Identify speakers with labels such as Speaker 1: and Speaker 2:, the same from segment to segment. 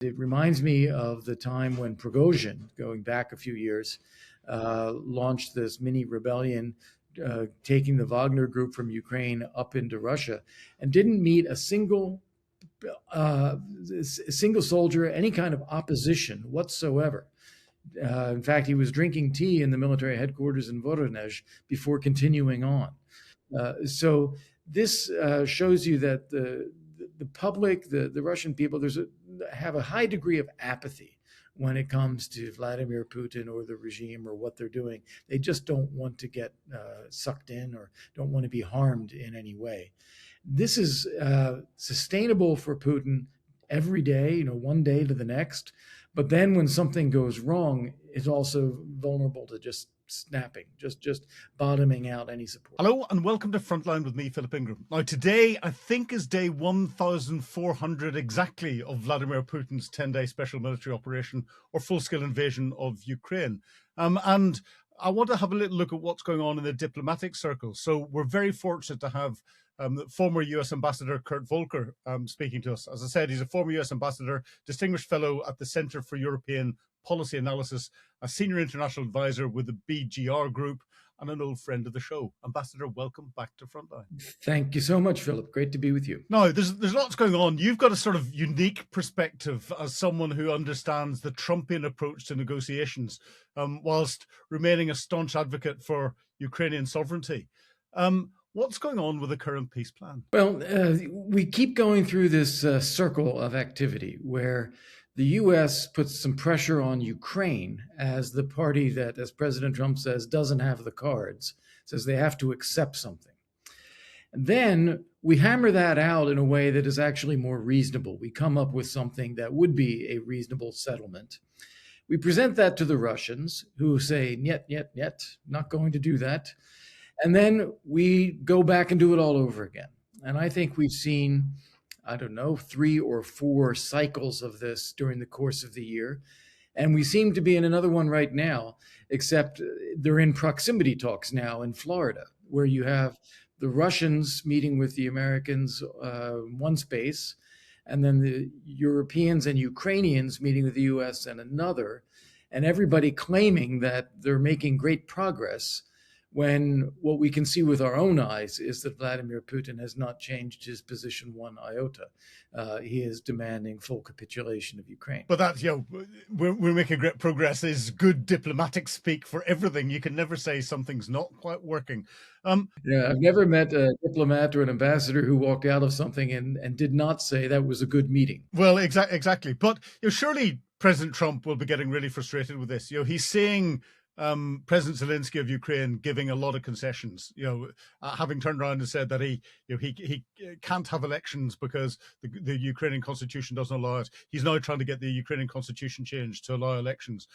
Speaker 1: It reminds me of the time when Prigozhin, going back a few years, launched this mini rebellion, taking the Wagner group from Ukraine up into Russia, and didn't meet uh, a single soldier, any kind of opposition whatsoever. In fact, he was drinking tea in the military headquarters in Voronezh before continuing on. So this shows you that the public, the Russian people, have a high degree of apathy when it comes to Vladimir Putin or the regime or what they're doing. They just don't want to get sucked in or don't want to be harmed in any way. This is sustainable for Putin every day, one day to the next. But then when something goes wrong, it's also vulnerable to just snapping, just bottoming out any support.
Speaker 2: Hello and welcome to Frontline with me, Philip Ingram. Now today, I think, is day 1,400 exactly of Vladimir Putin's 10-day special military operation or full-scale invasion of Ukraine. And I want to have a little look at what's going on in the diplomatic circle. So we're very fortunate to have former US Ambassador Kurt Volker speaking to us. As I said, he's a former US Ambassador, distinguished fellow at the Center for European Policy Analysis, a senior international advisor with the BGR Group, and an old friend of the show. Ambassador, welcome back to Frontline.
Speaker 1: Thank you so much, Philip. Great to be with you.
Speaker 2: Now, there's lots going on. You've got a sort of unique perspective as someone who understands the Trumpian approach to negotiations, whilst remaining a staunch advocate for Ukrainian sovereignty. What's going on with the current peace plan?
Speaker 1: Well, we keep going through this circle of activity where the U.S. puts some pressure on Ukraine as the party that, as President Trump says, doesn't have the cards, says they have to accept something. And then we hammer that out in a way that is actually more reasonable. We come up with something that would be a reasonable settlement. We present that to the Russians, who say, "Niet, niet, niet, not going to do that." And then we go back and do it all over again. And I think we've seen, 3 or 4 cycles of this during the course of the year. And we seem to be in another one right now, except they're in proximity talks now in Florida, where you have the Russians meeting with the Americans one space, and then the Europeans and Ukrainians meeting with the US in another, and everybody claiming that they're making great progress, when what we can see with our own eyes is that Vladimir Putin has not changed his position one iota. He is demanding full capitulation of Ukraine.
Speaker 2: But that, we're making great progress is good diplomatic speak for everything. You can never say something's not quite working.
Speaker 1: Yeah, I've never met a diplomat or an ambassador who walked out of something and did not say that was a good meeting.
Speaker 2: Well, exactly. But surely President Trump will be getting really frustrated with this. He's saying President Zelensky of Ukraine giving a lot of concessions, having turned around and said that he can't have elections because the Ukrainian constitution doesn't allow it. He's now trying to get the Ukrainian constitution changed to allow elections.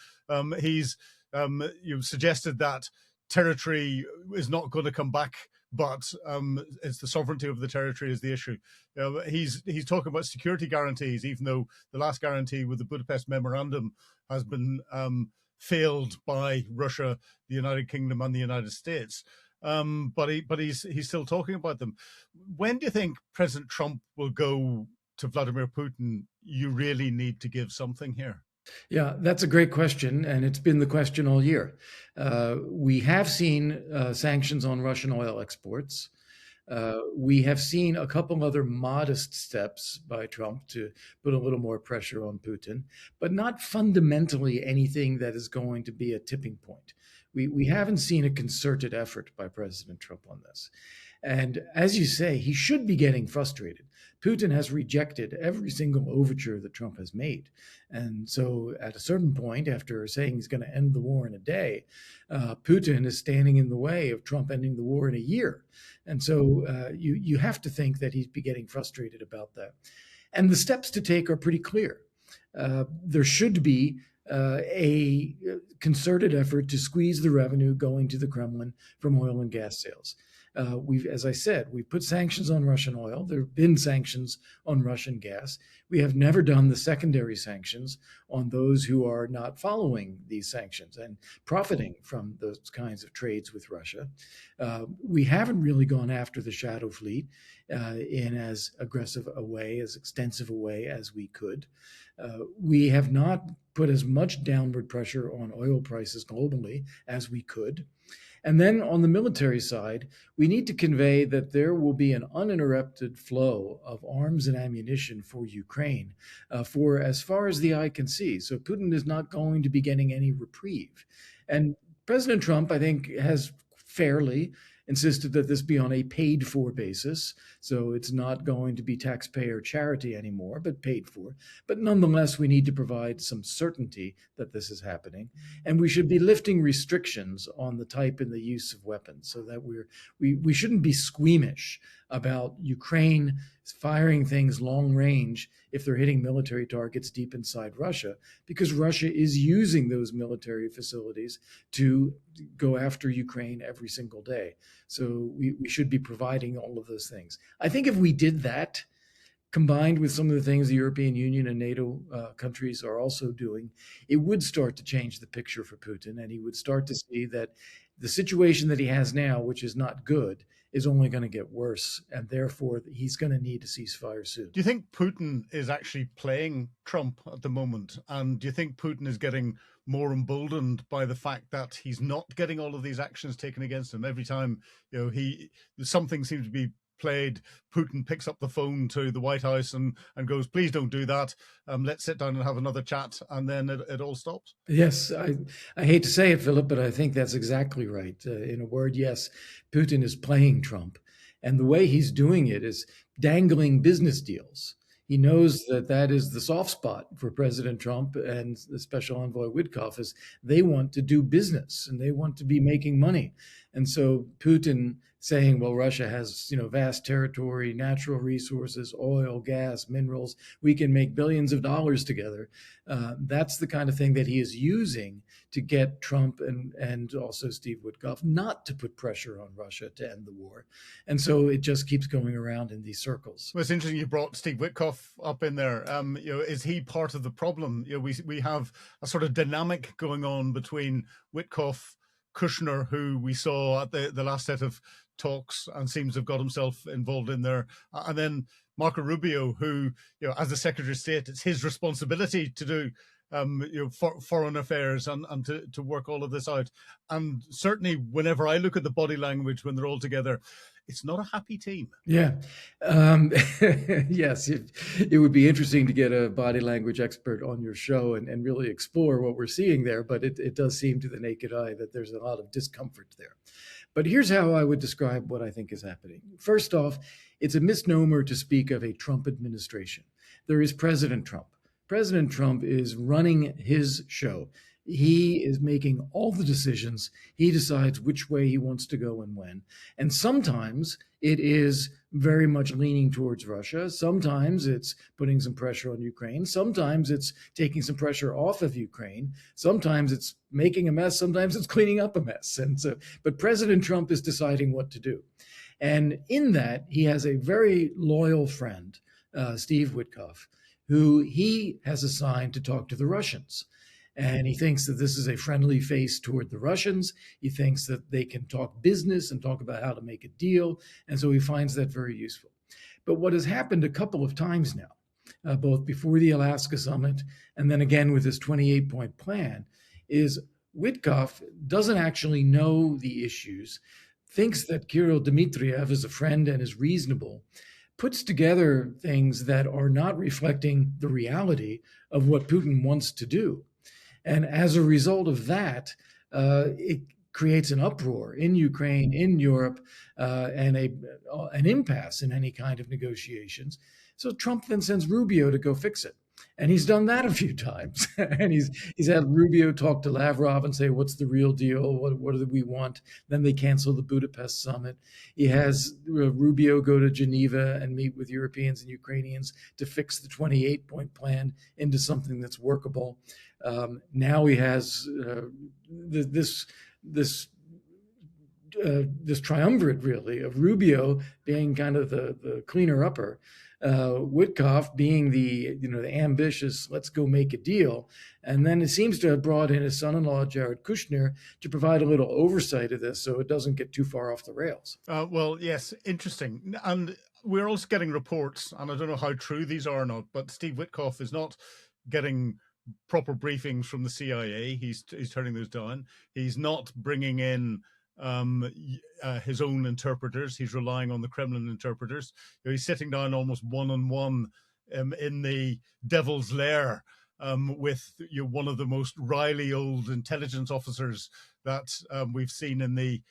Speaker 2: He's suggested that territory is not going to come back, but it's the sovereignty of the territory is the issue. He's talking about security guarantees, even though the last guarantee with the Budapest Memorandum has been failed by Russia, the United Kingdom, and the United States. But he's still talking about them. When do you think President Trump will go to Vladimir Putin? You really need to give something here.
Speaker 1: Yeah, that's a great question, and it's been the question all year. We have seen sanctions on Russian oil exports. We have seen a couple other modest steps by Trump to put a little more pressure on Putin, but not fundamentally anything that is going to be a tipping point. We haven't seen a concerted effort by President Trump on this. And as you say, he should be getting frustrated. Putin has rejected every single overture that Trump has made. And so at a certain point, after saying he's going to end the war in a day, Putin is standing in the way of Trump ending the war in a year. And so you have to think that he'd be getting frustrated about that. And the steps to take are pretty clear. There should be a concerted effort to squeeze the revenue going to the Kremlin from oil and gas sales. As I said, we've put sanctions on Russian oil. There have been sanctions on Russian gas. We have never done the secondary sanctions on those who are not following these sanctions and profiting from those kinds of trades with Russia. We haven't really gone after the shadow fleet in as aggressive a way, as extensive a way as we could. We have not put as much downward pressure on oil prices globally as we could. And then on the military side, we need to convey that there will be an uninterrupted flow of arms and ammunition for Ukraine for as far as the eye can see. So Putin is not going to be getting any reprieve. And President Trump, I think, has fairly insisted that this be on a paid for basis. So it's not going to be taxpayer charity anymore, but paid for. But nonetheless, we need to provide some certainty that this is happening. And we should be lifting restrictions on the type and the use of weapons so that we shouldn't be squeamish about Ukraine firing things long range if they're hitting military targets deep inside Russia, because Russia is using those military facilities to go after Ukraine every single day. So we should be providing all of those things. I think if we did that, combined with some of the things the European Union and NATO countries are also doing, it would start to change the picture for Putin, and he would start to see that the situation that he has now, which is not good, is only going to get worse, and therefore he's going to need a ceasefire soon.
Speaker 2: Do you think Putin is actually playing Trump at the moment? And do you think Putin is getting more emboldened by the fact that he's not getting all of these actions taken against him? Every time, something seems to be played, Putin picks up the phone to the White House and goes, please don't do that. Let's sit down and have another chat. And then it all stops.
Speaker 1: Yes, I hate to say it, Philip, but I think that's exactly right. In a word, yes, Putin is playing Trump. And the way he's doing it is dangling business deals. He knows that that is the soft spot for President Trump and the special envoy Witkoff, is they want to do business and they want to be making money. And so Putin saying, well, Russia has, vast territory, natural resources, oil, gas, minerals, we can make billions of dollars together. That's the kind of thing that he is using to get Trump and also Steve Witkoff not to put pressure on Russia to end the war. And so it just keeps going around in these circles.
Speaker 2: Well, it's interesting you brought Steve Witkoff up in there. Is he part of the problem? We have a sort of dynamic going on between Witkoff, Kushner, who we saw at the last set of talks and seems to have got himself involved in there, and then Marco Rubio, who, as the Secretary of State, it's his responsibility to do foreign affairs and to work all of this out. And certainly whenever I look at the body language when they're all together, it's not a happy team.
Speaker 1: Yeah. Yes, it would be interesting to get a body language expert on your show and really explore what we're seeing there. But it does seem to the naked eye that there's a lot of discomfort there. But here's how I would describe what I think is happening. First off, it's a misnomer to speak of a Trump administration. There is President Trump. President Trump is running his show. He is making all the decisions. He decides which way he wants to go and when. And sometimes it is very much leaning towards Russia. Sometimes it's putting some pressure on Ukraine. Sometimes it's taking some pressure off of Ukraine. Sometimes it's making a mess. Sometimes it's cleaning up a mess. But President Trump is deciding what to do. And in that, he has a very loyal friend, Steve Witkoff, who he has assigned to talk to the Russians. And he thinks that this is a friendly face toward the Russians. He thinks that they can talk business and talk about how to make a deal. And so he finds that very useful. But what has happened a couple of times now, both before the Alaska summit and then again with this 28-point plan, is Witkoff doesn't actually know the issues, thinks that Kirill Dmitriev is a friend and is reasonable, puts together things that are not reflecting the reality of what Putin wants to do. And as a result of that, it creates an uproar in Ukraine, in Europe, and an impasse in any kind of negotiations. So Trump then sends Rubio to go fix it. And he's done that a few times. And he's had Rubio talk to Lavrov and say, what's the real deal? What do we want? Then they cancel the Budapest summit. He has Rubio go to Geneva and meet with Europeans and Ukrainians to fix the 28-point plan into something that's workable. Now he has this triumvirate, really, of Rubio being kind of the cleaner upper, Witkoff being the ambitious, let's go make a deal. And then it seems to have brought in his son-in-law, Jared Kushner, to provide a little oversight of this so it doesn't get too far off the rails.
Speaker 2: Well, yes, interesting. And we're also getting reports, and I don't know how true these are or not, but Steve Witkoff is not getting proper briefings from the CIA. He's turning those down. He's not bringing in his own interpreters. He's relying on the Kremlin interpreters. He's sitting down almost one-on-one in the devil's lair with one of the most wily old intelligence officers that we've seen in the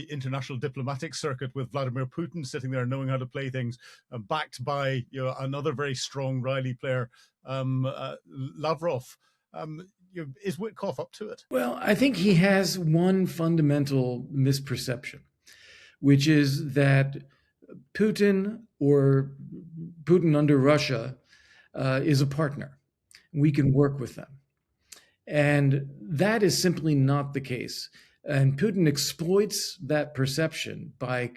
Speaker 2: international diplomatic circuit, with Vladimir Putin sitting there knowing how to play things, backed by another very strong Riley player, Lavrov. Is Witkoff up to it?
Speaker 1: Well, I think he has one fundamental misperception, which is that Putin, or Putin under Russia, is a partner. We can work with them. And that is simply not the case. And Putin exploits that perception by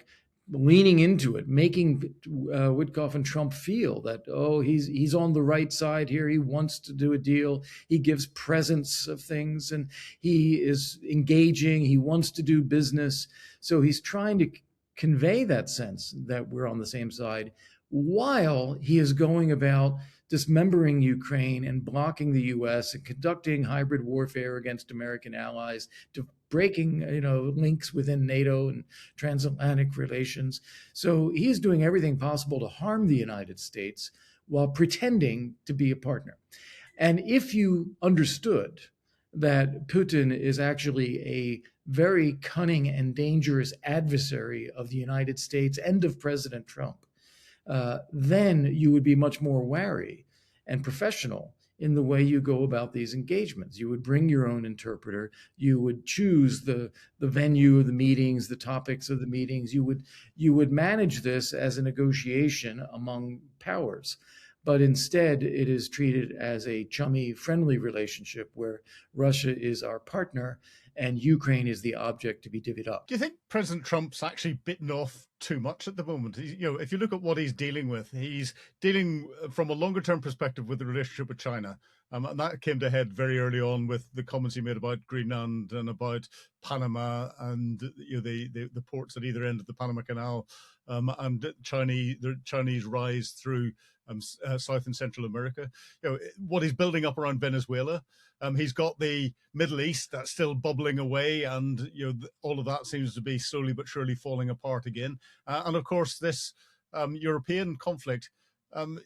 Speaker 1: leaning into it, making Witkoff and Trump feel that, oh, he's on the right side here. He wants to do a deal. He gives presents of things, and he is engaging. He wants to do business. So he's trying to convey that sense that we're on the same side, while he is going about dismembering Ukraine and blocking the U.S. and conducting hybrid warfare against American allies, to breaking links within NATO and transatlantic relations. So he is doing everything possible to harm the United States while pretending to be a partner. And if you understood that Putin is actually a very cunning and dangerous adversary of the United States and of President Trump, then you would be much more wary and professional in the way you go about these engagements. You would bring your own interpreter. You would choose the venue of the meetings, the topics of the meetings. You would manage this as a negotiation among powers. But instead, it is treated as a chummy, friendly relationship where Russia is our partner and Ukraine is the object to be divvied up.
Speaker 2: Do you think President Trump's actually bitten off too much at the moment? If you look at what he's dealing from a longer-term perspective with the relationship with China. And that came to head very early on with the comments he made about Greenland and about Panama and the ports at either end of the Panama Canal, and the Chinese rise through South and Central America. What he's building up around Venezuela. He's got the Middle East that's still bubbling away, and all of that seems to be slowly but surely falling apart again. And of course, this European conflict.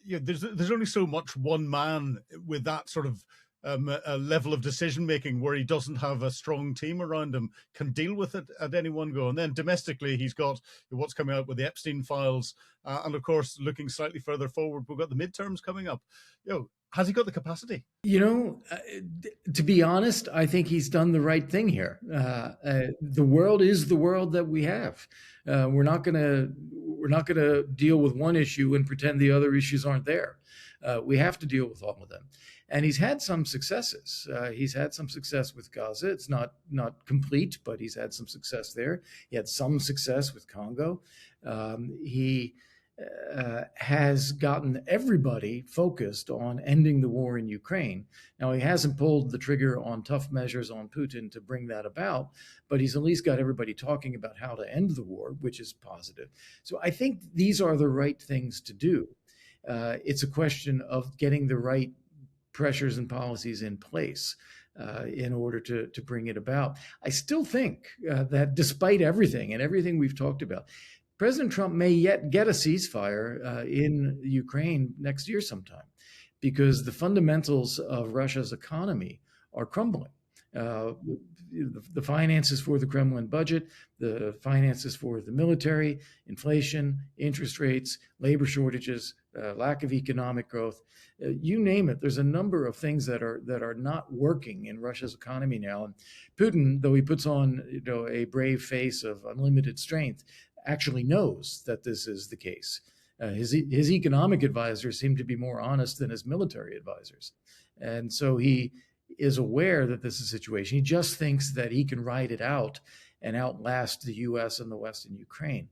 Speaker 2: There's only so much one man with that sort of a level of decision making where he doesn't have a strong team around him can deal with it at any one go. And then domestically, he's got what's coming out with the Epstein files, and of course, looking slightly further forward, we've got the midterms coming up. Has he got the capacity?
Speaker 1: To be honest, I think he's done the right thing here. The world is the world that we have. We're not gonna deal with one issue and pretend the other issues aren't there. We have to deal with all of them. And he's had some successes. He's had some success with Gaza. It's not complete, but he's had some success there. He had some success with Congo. He has gotten everybody focused on ending the war in Ukraine. Now, he hasn't pulled the trigger on tough measures on Putin to bring that about, but he's at least got everybody talking about how to end the war, which is positive. So I think these are the right things to do. It's a question of getting the right pressures and policies in place in order to bring it about. I still think that despite everything and everything we've talked about, President Trump may yet get a ceasefire in Ukraine next year sometime, because the fundamentals of Russia's economy are crumbling. The finances for the Kremlin budget, the finances for the military, inflation, interest rates, labor shortages, lack of economic growth, you name it. There's a number of things that are not working in Russia's economy now. And Putin, though he puts on a brave face of unlimited strength, actually knows that this is the case. His economic advisors seem to be more honest than his military advisors. And so he is aware that this is a situation. He just thinks that he can ride it out and outlast the U.S. and the West in Ukraine.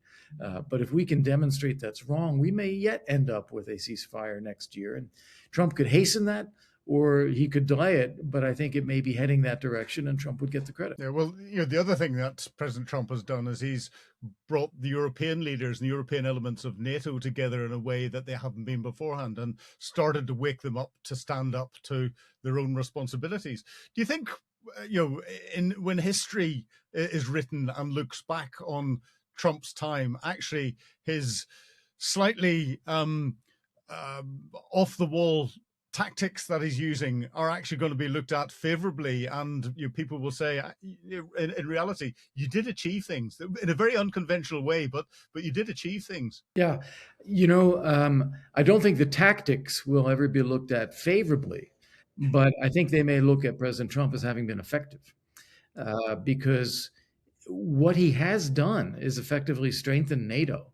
Speaker 1: But if we can demonstrate that's wrong, we may yet end up with a ceasefire next year. And Trump could hasten that, or he could delay it. But I think it may be heading that direction, and Trump would get the credit.
Speaker 2: Yeah, well, the other thing that President Trump has done is he's brought the European leaders and the European elements of NATO together in a way that they haven't been beforehand, and started to wake them up to stand up to their own responsibilities. Do you think, when history is written and looks back on Trump's time, actually his slightly off the wall tactics that he's using are actually going to be looked at favorably, and people will say, in reality, you did achieve things in a very unconventional way, but you did achieve things?
Speaker 1: Yeah, I don't think the tactics will ever be looked at favorably, but I think they may look at President Trump as having been effective, because what he has done is effectively strengthen NATO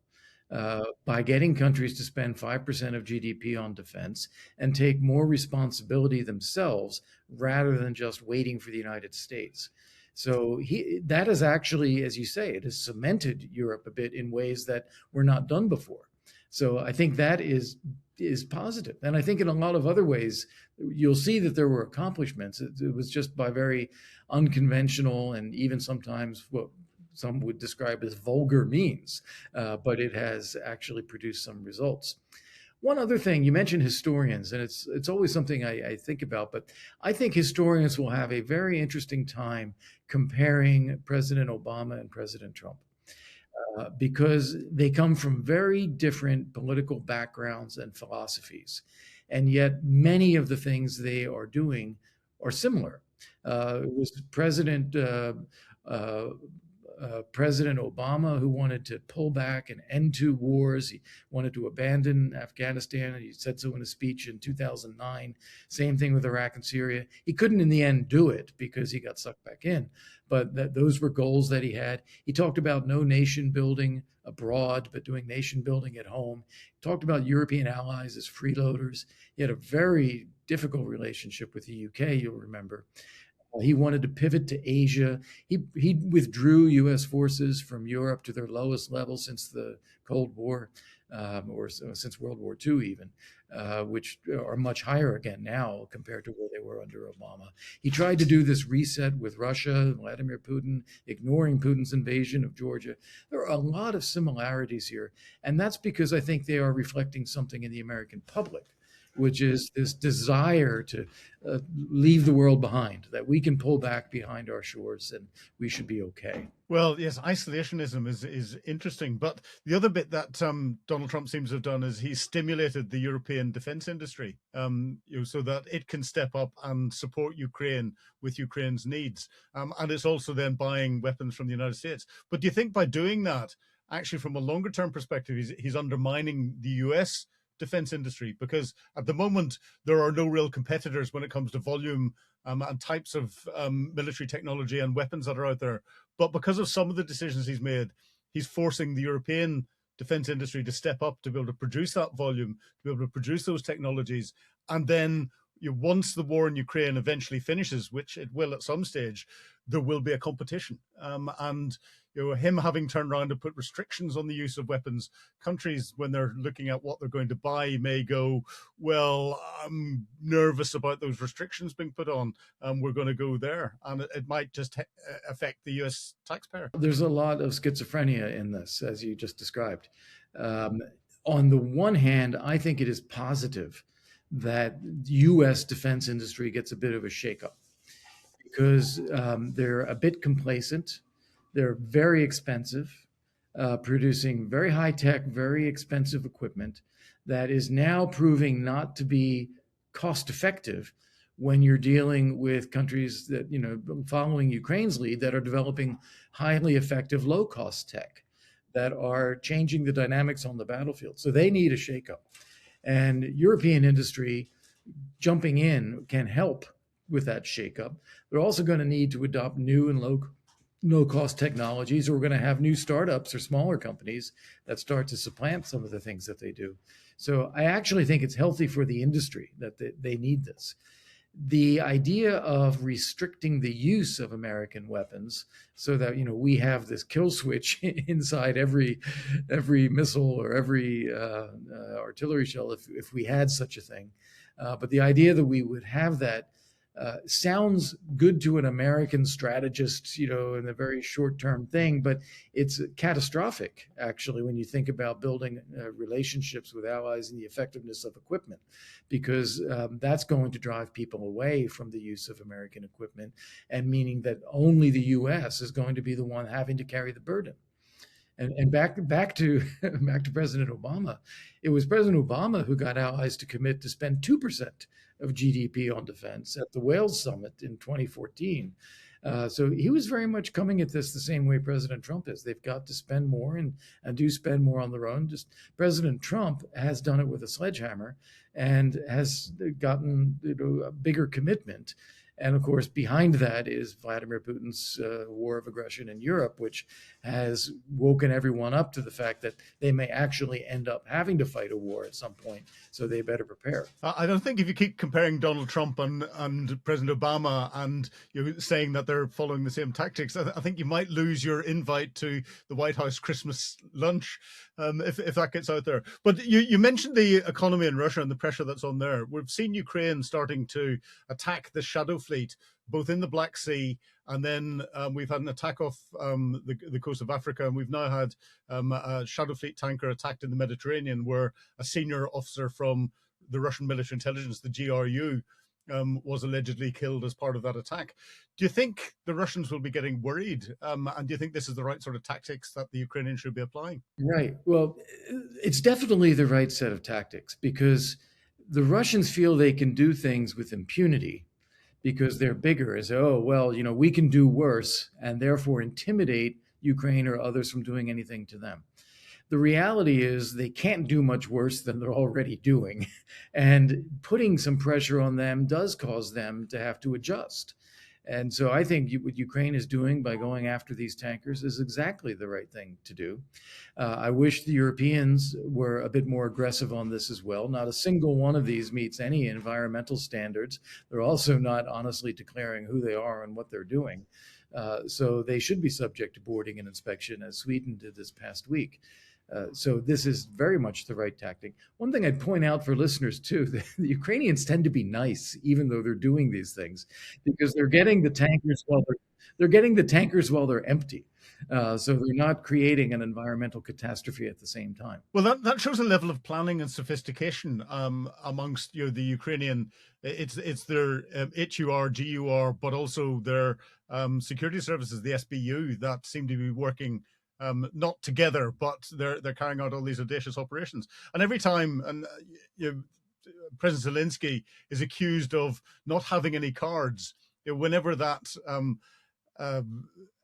Speaker 1: by getting countries to spend 5% of GDP on defense and take more responsibility themselves rather than just waiting for the United States. So that is actually, as you say, it has cemented Europe a bit in ways that were not done before. So I think that is positive. And I think in a lot of other ways, you'll see that there were accomplishments. It was just by very unconventional and even sometimes what some would describe as vulgar means, but it has actually produced some results. One other thing, you mentioned historians, and it's always something I think about, but I think historians will have a very interesting time comparing President Obama and President Trump, because they come from very different political backgrounds and philosophies, and yet many of the things they are doing are similar. It was President Obama who wanted to pull back and end two wars. He wanted to abandon Afghanistan, and he said so in a speech in 2009. Same thing with Iraq and Syria. He couldn't in the end do it because he got sucked back in, but those were goals that he had. He talked about no nation building abroad, but doing nation building at home. He talked about European allies as freeloaders. He had a very difficult relationship with the UK, you'll remember. He wanted to pivot to Asia. He withdrew U.S. forces from Europe to their lowest level since the Cold War, or since World War II even, which are much higher again now compared to where they were under Obama. He tried to do this reset with Russia, Vladimir Putin, ignoring Putin's invasion of Georgia. There are a lot of similarities here, and that's because I think they are reflecting something in the American public, which is this desire to leave the world behind, that we can pull back behind our shores and we should be okay.
Speaker 2: Well, yes, isolationism is interesting. But the other bit that Donald Trump seems to have done is he's stimulated the European defense industry, so that it can step up and support Ukraine with Ukraine's needs. And it's also then buying weapons from the United States. But do you think by doing that, actually from a longer term perspective, he's undermining the US defense industry? Because at the moment there are no real competitors when it comes to volume and types of military technology and weapons that are out there. But because of some of the decisions he's made, he's forcing the European defense industry to step up to be able to produce that volume, to be able to produce those technologies. And then once the war in Ukraine eventually finishes, which it will at some stage, there will be a competition. And him having turned around to put restrictions on the use of weapons, countries, when they're looking at what they're going to buy, may go, well, I'm nervous about those restrictions being put on. We're going to go there. And it might just affect the US taxpayer.
Speaker 1: There's a lot of schizophrenia in this, as you just described. On the one hand, I think it is positive that U.S. defense industry gets a bit of a shakeup, because they're a bit complacent. They're very expensive, producing very high tech, very expensive equipment that is now proving not to be cost effective when you're dealing with countries that, following Ukraine's lead, that are developing highly effective, low cost tech that are changing the dynamics on the battlefield. So they need a shakeup. And European industry jumping in can help with that shakeup. They're also going to need to adopt new and low-cost technologies, or we're going to have new startups or smaller companies that start to supplant some of the things that they do. So I actually think it's healthy for the industry that they need this. The idea of restricting the use of American weapons so that we have this kill switch inside every missile or every artillery shell, if we had such a thing, But the idea that we would have that sounds good to an American strategist, in a very short-term thing, but it's catastrophic, actually, when you think about building relationships with allies and the effectiveness of equipment, because that's going to drive people away from the use of American equipment, and meaning that only the U.S. is going to be the one having to carry the burden. And back to back to President Obama, it was President Obama who got allies to commit to spend 2% of GDP on defense at the Wales summit in 2014. So he was very much coming at this the same way President Trump is. They've got to spend more and do spend more on their own. Just President Trump has done it with a sledgehammer and has gotten a bigger commitment. And of course, behind that is Vladimir Putin's war of aggression in Europe, which has woken everyone up to the fact that they may actually end up having to fight a war at some point. So they better prepare.
Speaker 2: I don't think if you keep comparing Donald Trump and President Obama and you're saying that they're following the same tactics, I think you might lose your invite to the White House Christmas lunch if that gets out there. But you mentioned the economy in Russia and the pressure that's on there. We've seen Ukraine starting to attack the Shadow Fleet, both in the Black Sea, and then we've had an attack off the coast of Africa, and we've now had a Shadow Fleet tanker attacked in the Mediterranean, where a senior officer from the Russian military intelligence, the GRU, was allegedly killed as part of that attack. Do you think the Russians will be getting worried? And do you think this is the right sort of tactics that the Ukrainians should be applying?
Speaker 1: Right. Well, it's definitely the right set of tactics, because the Russians feel they can do things with impunity because they're bigger, as, oh, well, we can do worse, and therefore intimidate Ukraine or others from doing anything to them. The reality is they can't do much worse than they're already doing. And putting some pressure on them does cause them to have to adjust. And so I think what Ukraine is doing by going after these tankers is exactly the right thing to do. I wish the Europeans were a bit more aggressive on this as well. Not a single one of these meets any environmental standards. They're also not honestly declaring who they are and what they're doing. So they should be subject to boarding and inspection, as Sweden did this past week. So this is very much the right tactic. One thing I'd point out for listeners too, the Ukrainians tend to be nice, even though they're doing these things, because they're getting the tankers while they're empty. So they're not creating an environmental catastrophe at the same time.
Speaker 2: Well, that shows a level of planning and sophistication amongst the Ukrainian. It's their HUR, GUR, but also their security services, the SBU, that seem to be working not together, but they're carrying out all these audacious operations. And every time, President Zelensky is accused of not having any cards. Whenever that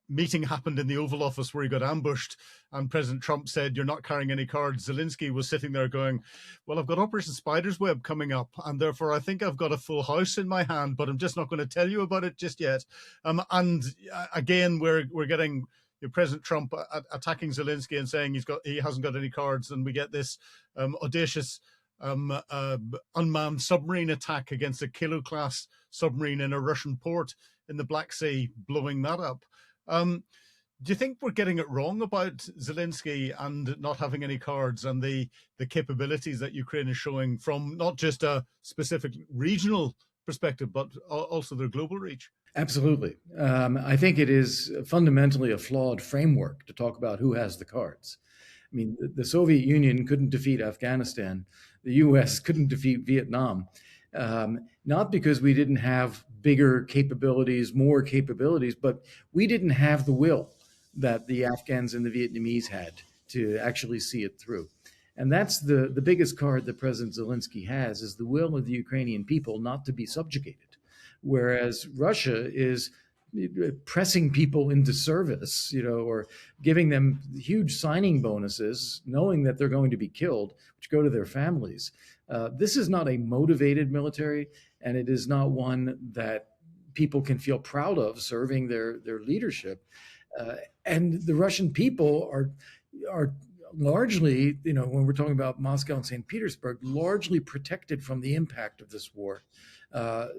Speaker 2: meeting happened in the Oval Office where he got ambushed and President Trump said, "You're not carrying any cards," Zelensky was sitting there going, "Well, I've got Operation Spider's Web coming up, and therefore I think I've got a full house in my hand, but I'm just not going to tell you about it just yet." And again, we're getting President Trump attacking Zelensky and saying he hasn't got any cards, and we get this audacious unmanned submarine attack against a Kilo-class submarine in a Russian port in the Black Sea, blowing that up. Do you think we're getting it wrong about Zelensky and not having any cards and the capabilities that Ukraine is showing from not just a specific regional perspective, but also their global reach?
Speaker 1: Absolutely. I think it is fundamentally a flawed framework to talk about who has the cards. I mean, the Soviet Union couldn't defeat Afghanistan. The US couldn't defeat Vietnam. Not because we didn't have bigger capabilities, more capabilities, but we didn't have the will that the Afghans and the Vietnamese had to actually see it through. And that's the biggest card that President Zelensky has, is the will of the Ukrainian people not to be subjugated. Whereas Russia is pressing people into service, or giving them huge signing bonuses, knowing that they're going to be killed, which go to their families. This is not a motivated military, and it is not one that people can feel proud of serving their leadership. And the Russian people are largely, when we're talking about Moscow and St. Petersburg, largely protected from the impact of this war.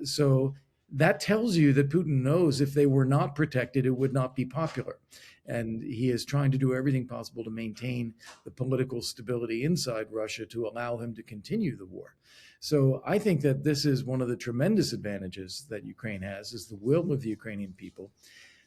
Speaker 1: So that tells you that Putin knows if they were not protected, it would not be popular. And he is trying to do everything possible to maintain the political stability inside Russia to allow him to continue the war. So I think that this is one of the tremendous advantages that Ukraine has, is the will of the Ukrainian people.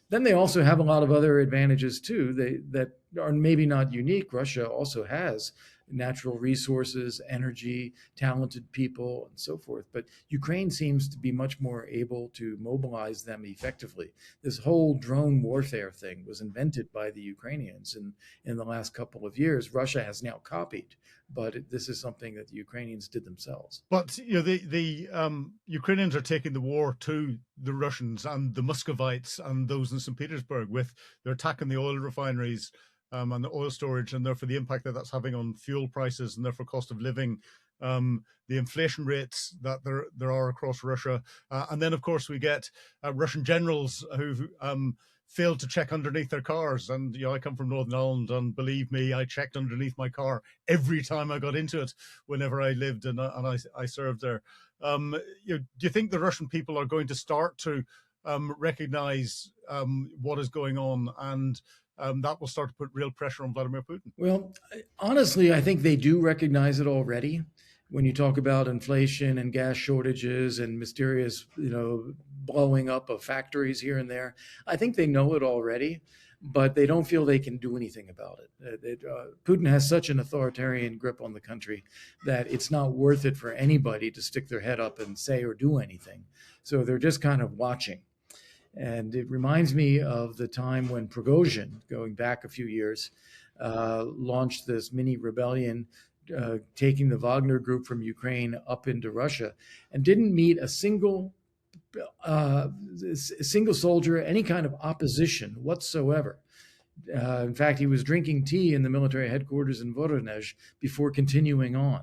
Speaker 1: Then they also have a lot of other advantages too. That are maybe not unique. Russia also has natural resources, energy, talented people, and so forth. But Ukraine seems to be much more able to mobilize them effectively. This whole drone warfare thing was invented by the Ukrainians in the last couple of years. Russia has now copied, but this is something that the Ukrainians did themselves.
Speaker 2: But the Ukrainians are taking the war to the Russians and the Muscovites and those in St. Petersburg. With they're attacking the oil refineries and the oil storage, and therefore the impact that that's having on fuel prices and therefore cost of living, the inflation rates that there are across Russia, and then of course we get Russian generals who failed to check underneath their cars. And I come from Northern Ireland, and believe me, I checked underneath my car every time I got into it whenever I lived and I served there. Do you think the Russian people are going to start to recognize what is going on, and that will start to put real pressure on Vladimir Putin?
Speaker 1: Well, honestly, I think they do recognize it already. When you talk about inflation and gas shortages and mysterious, blowing up of factories here and there, I think they know it already, but they don't feel they can do anything about it. Putin has such an authoritarian grip on the country that it's not worth it for anybody to stick their head up and say or do anything. So they're just kind of watching. And it reminds me of the time when Prigozhin, going back a few years, launched this mini rebellion, taking the Wagner group from Ukraine up into Russia, and didn't meet a single soldier, any kind of opposition whatsoever. In fact, he was drinking tea in the military headquarters in Voronezh before continuing on.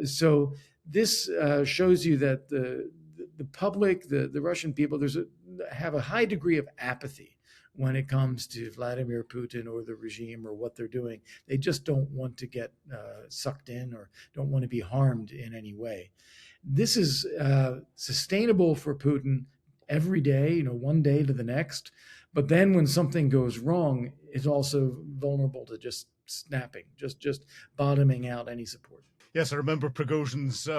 Speaker 1: So this shows you that the public, the Russian people, have a high degree of apathy when it comes to Vladimir Putin or the regime or what they're doing. They just don't want to get sucked in or don't want to be harmed in any way. This is sustainable for Putin every day, one day to the next. But then when something goes wrong, it's also vulnerable to just snapping, just bottoming out any support.
Speaker 2: Yes, I remember Prigozhin's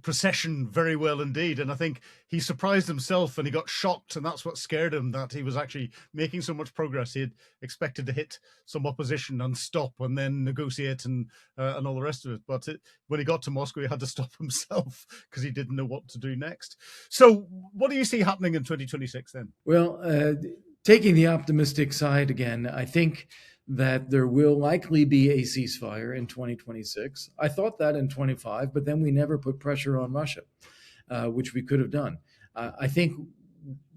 Speaker 2: procession very well indeed. And I think he surprised himself and he got shocked. And that's what scared him, that he was actually making so much progress. He had expected to hit some opposition and stop and then negotiate and all the rest of it. But when he got to Moscow, he had to stop himself because he didn't know what to do next. So what do you see happening in 2026 then?
Speaker 1: Well, taking the optimistic side again, I think that there will likely be a ceasefire in 2026. I thought that in 25, but then we never put pressure on Russia, which we could have done. I think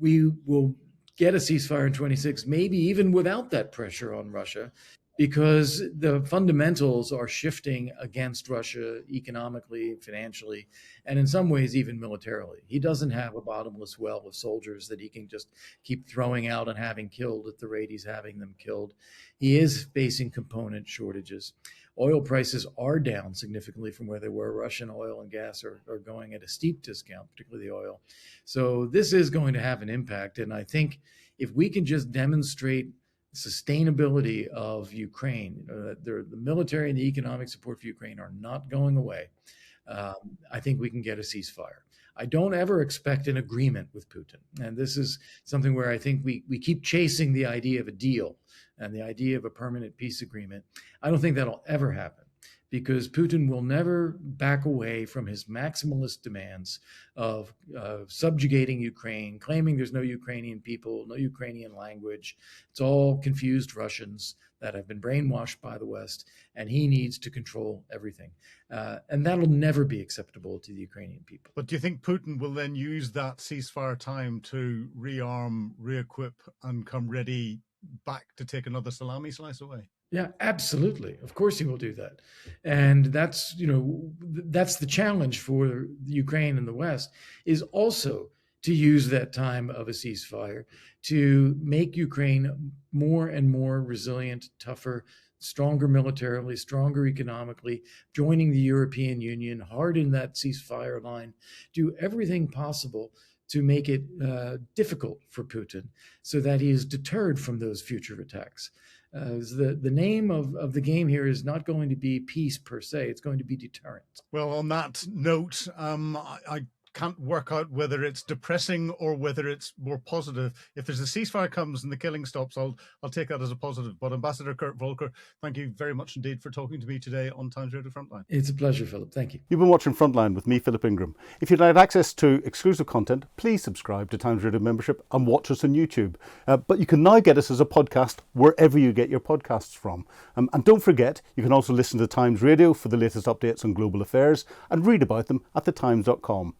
Speaker 1: we will get a ceasefire in 26, maybe even without that pressure on Russia, because the fundamentals are shifting against Russia economically, financially, and in some ways even militarily. He doesn't have a bottomless well of soldiers that he can just keep throwing out and having killed at the rate he's having them killed. He is facing component shortages. Oil prices are down significantly from where they were. Russian oil and gas are going at a steep discount, particularly the oil. So this is going to have an impact. And I think if we can just demonstrate sustainability of Ukraine, the military and the economic support for Ukraine are not going away, I think we can get a ceasefire. I don't ever expect an agreement with Putin. And this is something where I think we keep chasing the idea of a deal and the idea of a permanent peace agreement. I don't think that'll ever happen, because Putin will never back away from his maximalist demands of subjugating Ukraine, claiming there's no Ukrainian people, no Ukrainian language. It's all confused Russians that have been brainwashed by the West, and he needs to control everything. And that'll never be acceptable to the Ukrainian people.
Speaker 2: But do you think Putin will then use that ceasefire time to rearm, re-equip, and come ready back to take another salami slice away?
Speaker 1: Yeah, absolutely. Of course he will do that. And that's the challenge for Ukraine and the West, is also to use that time of a ceasefire to make Ukraine more and more resilient, tougher, stronger militarily, stronger economically, joining the European Union, harden that ceasefire line, do everything possible to make it difficult for Putin so that he is deterred from those future attacks. The name of the game here is not going to be peace per se. It's going to be deterrent.
Speaker 2: Well, on that note, I can't work out whether it's depressing or whether it's more positive. If there's a ceasefire comes and the killing stops, I'll take that as a positive. But Ambassador Kurt Volker, thank you very much indeed for talking to me today on Times Radio Frontline.
Speaker 1: It's a pleasure, Philip. Thank you.
Speaker 3: You've been watching Frontline with me, Philip Ingram. If you'd like access to exclusive content, please subscribe to Times Radio membership and watch us on YouTube. But you can now get us as a podcast wherever you get your podcasts from. And don't forget, you can also listen to Times Radio for the latest updates on global affairs and read about them at thetimes.com.